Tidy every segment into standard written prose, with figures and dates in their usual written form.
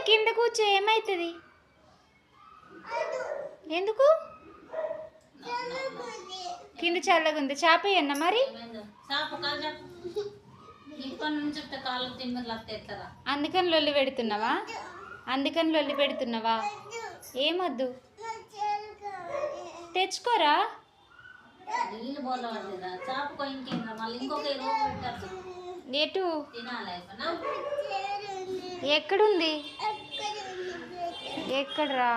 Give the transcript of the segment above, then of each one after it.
కింద కూర్చో, ఏమవుతుంది? ఎందుకు కింద చల్లగా ఉంది? చాపేయన్నా మరి. అందుకని లొల్లి పెడుతున్నావా? అందుకని లొల్లి పెడుతున్నావా? ఏమొద్దు, తెచ్చుకోరా. ఎటు? ఎక్కడుంది? ఎక్కడరా?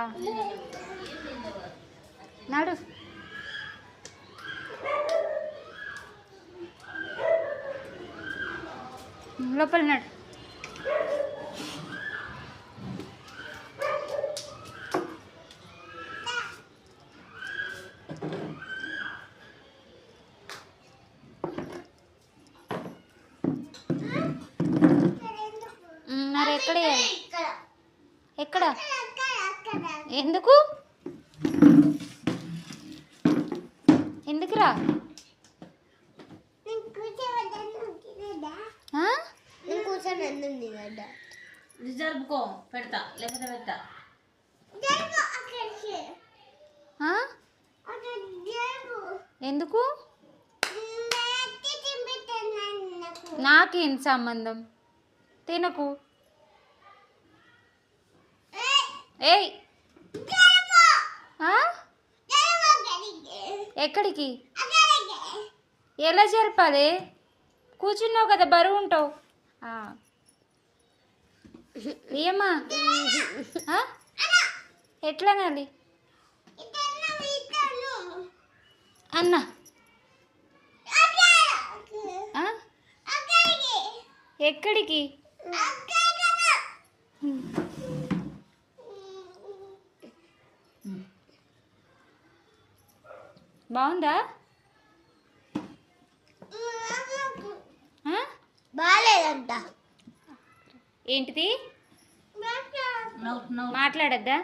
నడు. లోపల నడు. మరి ఎక్కడ? ఎక్కడ? ఎందుకు? ఎందుకురా? రిజర్వ్కో పెడతా, లేకపోతే పెట్టా. ఎందుకు? నాకేం సంబంధం? తినకు. ఏయ్, ఎక్కడికి? ఎలా జరపాలి? కూర్చున్నావు కదా, బరువు ఉంటావు. ఏమా ఎట్లా నాలి అన్న? ఎక్కడికి? బాగుందా? బాగాలేదంట. ఏంటిది? మాట్లాడద్దా?